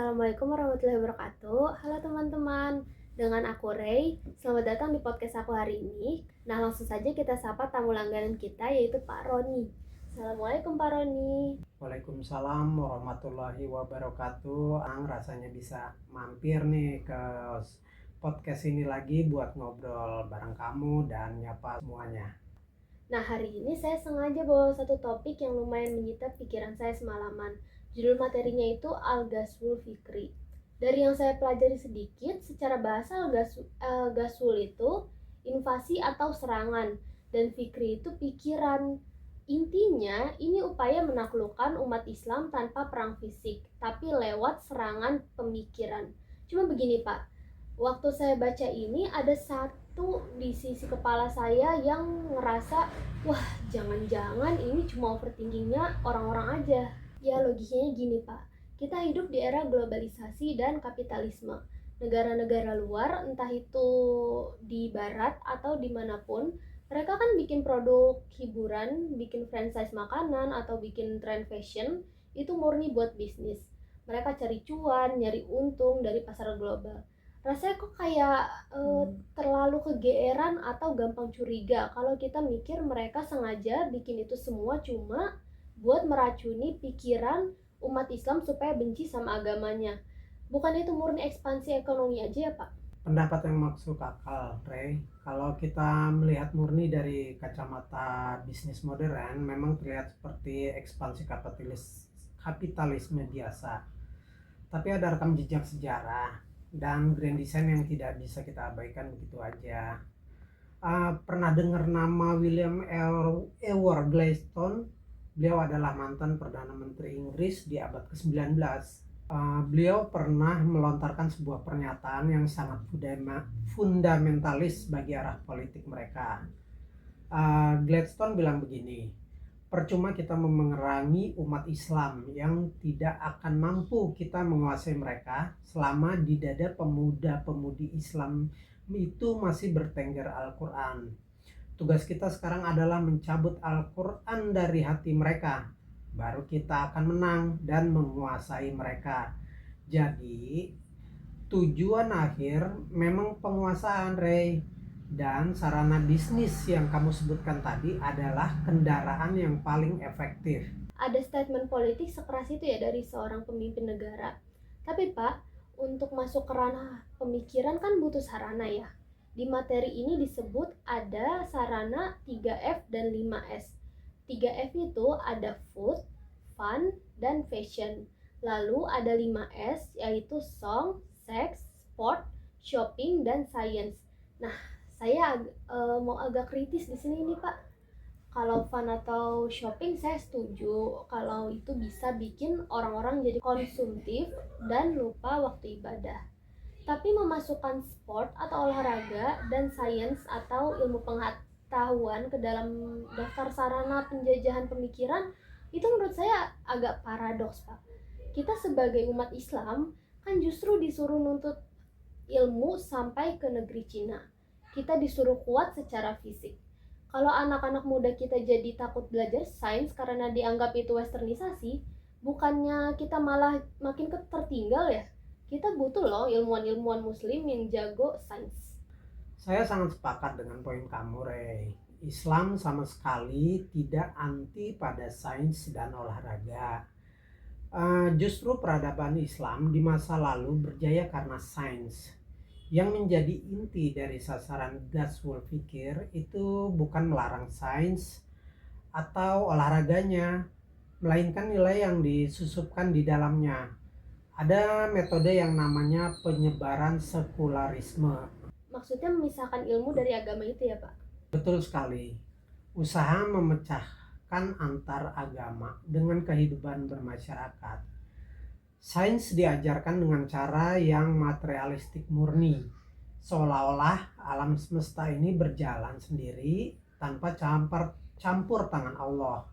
Assalamualaikum warahmatullahi wabarakatuh. Halo teman-teman, dengan aku Ray. Selamat datang di podcast aku hari ini. Nah, langsung saja kita sapa tamu langganan kita, yaitu Pak Roni. Assalamualaikum Pak Roni. Waalaikumsalam warahmatullahi wabarakatuh. Rasanya bisa mampir nih ke podcast ini lagi buat ngobrol bareng kamu dan nyapa semuanya. Nah, hari ini saya sengaja bawa satu topik yang lumayan menyita pikiran saya semalaman. Judul materinya itu Al-Ghazwul Fikri. Dari yang saya pelajari sedikit, secara bahasa Al-Ghazwul itu invasi atau serangan, dan Fikri itu pikiran. Intinya, ini upaya menaklukkan umat Islam tanpa perang fisik, tapi lewat serangan pemikiran. Cuma begini Pak, waktu saya baca ini ada satu di sisi kepala saya yang ngerasa, wah jangan-jangan ini cuma overthinkingnya orang-orang aja. Ya logikanya gini Pak, kita hidup di era globalisasi dan kapitalisme. Negara-negara luar, entah itu di barat atau dimanapun, mereka kan bikin produk hiburan, bikin franchise makanan, atau bikin trend fashion, itu murni buat bisnis. Mereka cari cuan, nyari untung dari pasar global. Rasanya kok kayak terlalu kegeeran atau gampang curiga kalau kita mikir mereka sengaja bikin itu semua cuma buat meracuni pikiran umat Islam supaya benci sama agamanya. Bukan itu murni ekspansi ekonomi aja ya Pak? Pendapat yang masuk akal, Ray. Kalau kita melihat murni dari kacamata bisnis modern, memang terlihat seperti ekspansi kapitalisme biasa. Tapi ada rekam jejak sejarah dan grand design yang tidak bisa kita abaikan begitu aja. Pernah dengar nama William Ewart Gladstone? Beliau adalah mantan Perdana Menteri Inggris di abad ke-19. Beliau pernah melontarkan sebuah pernyataan yang sangat fundamentalis bagi arah politik mereka. Gladstone bilang begini, percuma kita memerangi umat Islam yang tidak akan mampu kita menguasai mereka selama di dada pemuda-pemudi Islam itu masih bertengger Al-Quran. Tugas kita sekarang adalah mencabut Al-Quran dari hati mereka. Baru kita akan menang dan menguasai mereka. Jadi tujuan akhir memang penguasaan, Ray. Dan sarana bisnis yang kamu sebutkan tadi adalah kendaraan yang paling efektif. Ada statement politik sekeras itu ya dari seorang pemimpin negara. Tapi Pak, untuk masuk ke ranah pemikiran kan butuh sarana ya. Di materi ini disebut ada sarana 3F dan 5S. 3F itu ada food, fun, dan fashion. Lalu ada 5S yaitu song, sex, sport, shopping, dan science. Nah, saya mau agak kritis di sini nih Pak. Kalau fun atau shopping saya setuju kalau itu bisa bikin orang-orang jadi konsumtif dan lupa waktu ibadah. Tapi memasukkan sport atau olahraga dan sains atau ilmu pengetahuan ke dalam daftar sarana penjajahan pemikiran itu menurut saya agak paradoks Pak. Kita sebagai umat Islam kan justru disuruh nuntut ilmu sampai ke negeri Cina. Kita disuruh kuat secara fisik. Kalau anak-anak muda kita jadi takut belajar sains karena dianggap itu westernisasi, bukannya kita malah makin tertinggal ya? Kita butuh loh ilmuwan-ilmuwan muslim yang jago sains. Saya sangat sepakat dengan poin kamu, Ray. Islam sama sekali tidak anti pada sains dan olahraga. Justru peradaban Islam di masa lalu berjaya karena sains. Yang menjadi inti dari sasaran Ghazwul Fikir itu bukan melarang sains atau olahraganya, melainkan nilai yang disusupkan di dalamnya. Ada metode yang namanya penyebaran sekularisme. Maksudnya memisahkan ilmu dari agama itu ya Pak? Betul sekali. Usaha memecahkan antar agama dengan kehidupan bermasyarakat. Sains diajarkan dengan cara yang materialistik murni, seolah-olah alam semesta ini berjalan sendiri tanpa campur tangan Allah.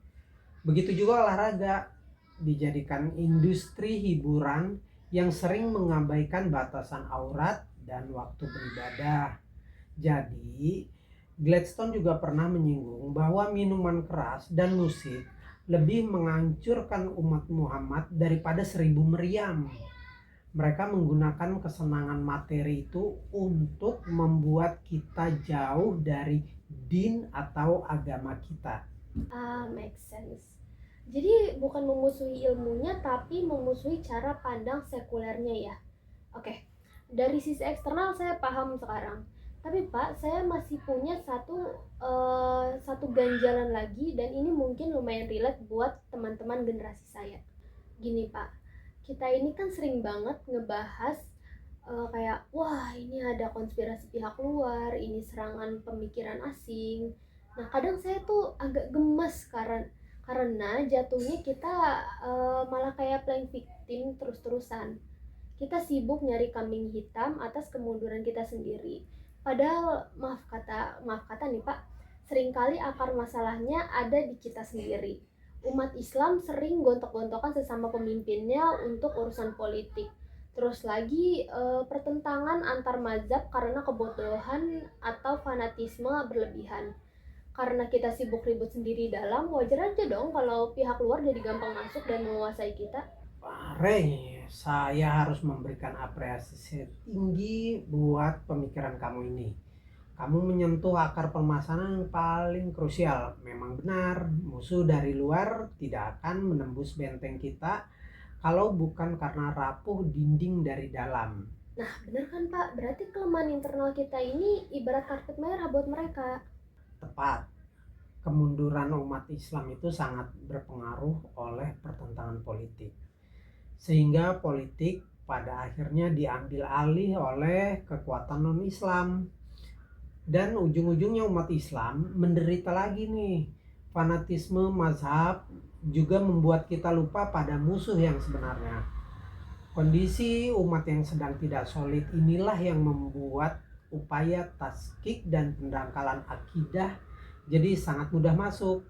Begitu juga olahraga, dijadikan industri hiburan yang sering mengabaikan batasan aurat dan waktu beribadah. Jadi, Gladstone juga pernah menyinggung bahwa minuman keras dan musik lebih menghancurkan umat Muhammad daripada 1000 meriam. Mereka menggunakan kesenangan materi itu untuk membuat kita jauh dari din atau agama kita. Make sense. Jadi bukan memusuhi ilmunya, tapi memusuhi cara pandang sekulernya ya. Oke, dari sisi eksternal saya paham sekarang. Tapi Pak, saya masih punya satu ganjalan lagi, dan ini mungkin lumayan relate buat teman-teman generasi saya. Gini Pak, kita ini kan sering banget ngebahas kayak, wah ini ada konspirasi pihak luar, ini serangan pemikiran asing. Nah kadang saya tuh agak gemes karena jatuhnya kita malah kayak playing victim terus-terusan. Kita sibuk nyari kambing hitam atas kemunduran kita sendiri. Padahal maaf kata nih Pak, seringkali akar masalahnya ada di kita sendiri. Umat Islam sering gontok-gontokan sesama pemimpinnya untuk urusan politik. Terus lagi pertentangan antar mazhab karena kebodohan atau fanatisme berlebihan. Karena kita sibuk ribut sendiri dalam, wajar aja dong kalau pihak luar jadi gampang masuk dan menguasai kita. Rey, saya harus memberikan apresiasi tinggi buat pemikiran kamu ini. Kamu menyentuh akar permasalahan yang paling krusial. Memang benar, musuh dari luar tidak akan menembus benteng kita kalau bukan karena rapuh dinding dari dalam. Nah, bener kan Pak? Berarti kelemahan internal kita ini ibarat karpet merah buat mereka. Tepat, kemunduran umat Islam itu sangat berpengaruh oleh pertentangan politik. Sehingga politik pada akhirnya diambil alih oleh kekuatan non-Islam. Dan ujung-ujungnya umat Islam menderita lagi nih. Fanatisme mazhab juga membuat kita lupa pada musuh yang sebenarnya. Kondisi umat yang sedang tidak solid inilah yang membuat upaya taskik dan pendangkalan akidah jadi sangat mudah masuk.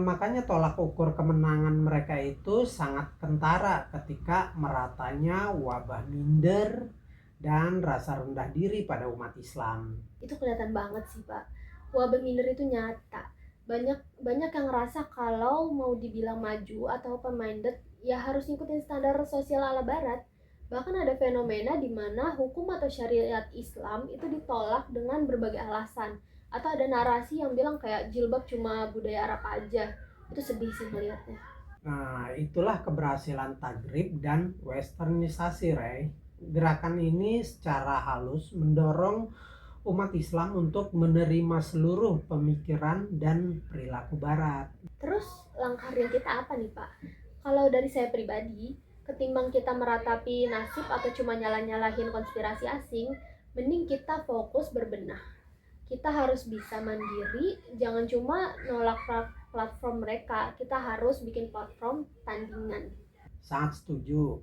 Makanya tolak ukur kemenangan mereka itu sangat kentara ketika meratanya wabah minder dan rasa rendah diri pada umat Islam. Itu kelihatan banget sih Pak. Wabah minder itu nyata. Banyak yang ngerasa kalau mau dibilang maju atau open-minded, ya harus ngikutin standar sosial ala barat. Bahkan ada fenomena di mana hukum atau syariat Islam itu ditolak dengan berbagai alasan. Atau ada narasi yang bilang kayak jilbab cuma budaya Arab aja. Itu sedih sih melihatnya. Nah, itulah keberhasilan Tagrib dan westernisasi, Ray. Gerakan ini secara halus mendorong umat Islam untuk menerima seluruh pemikiran dan perilaku Barat. Terus langkah real kita apa nih Pak? Kalau dari saya pribadi, ketimbang kita meratapi nasib atau cuma nyala-nyalahin konspirasi asing, mending kita fokus berbenah. Kita harus bisa mandiri, jangan cuma nolak platform mereka, kita harus bikin platform tandingan. Sangat setuju.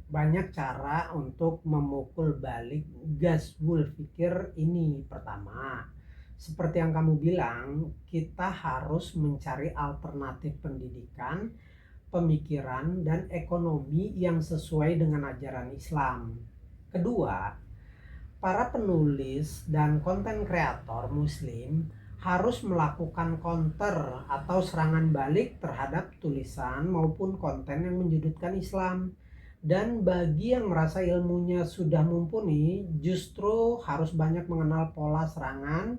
Banyak cara untuk memukul balik Ghazwul Fikir ini. Pertama, seperti yang kamu bilang, kita harus mencari alternatif pendidikan, pemikiran, dan ekonomi yang sesuai dengan ajaran Islam. Kedua, para penulis dan konten kreator muslim harus melakukan counter atau serangan balik terhadap tulisan maupun konten yang menyudutkan Islam. Dan bagi yang merasa ilmunya sudah mumpuni, justru harus banyak mengenal pola serangan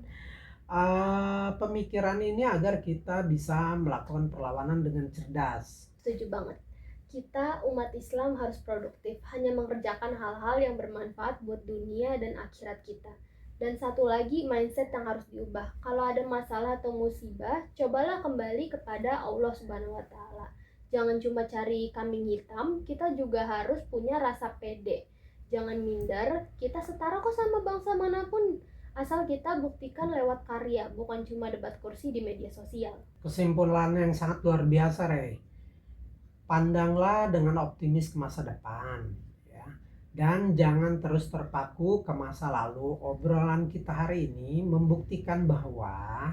pemikiran ini agar kita bisa melakukan perlawanan dengan cerdas. Setuju banget. Kita umat Islam harus produktif, hanya mengerjakan hal-hal yang bermanfaat buat dunia dan akhirat kita. Dan satu lagi mindset yang harus diubah. Kalau ada masalah atau musibah, cobalah kembali kepada Allah Subhanahu wa taala. Jangan cuma cari kambing hitam, kita juga harus punya rasa pede. Jangan minder, kita setara kok sama bangsa manapun. Asal kita buktikan lewat karya, bukan cuma debat kursi di media sosial. Kesimpulan yang sangat luar biasa, Rey. Pandanglah dengan optimis ke masa depan, ya. Dan jangan terus terpaku ke masa lalu. Obrolan kita hari ini membuktikan bahwa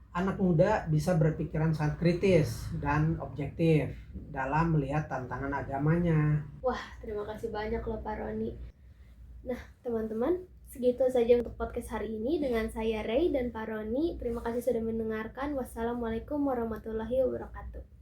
anak muda bisa berpikiran sangat kritis dan objektif dalam melihat tantangan agamanya. Wah, terima kasih banyak loh Pak Roni. Nah, teman-teman, segitu saja untuk podcast hari ini dengan saya Ray dan Pak Roni. Terima kasih sudah mendengarkan. Wassalamualaikum warahmatullahi wabarakatuh.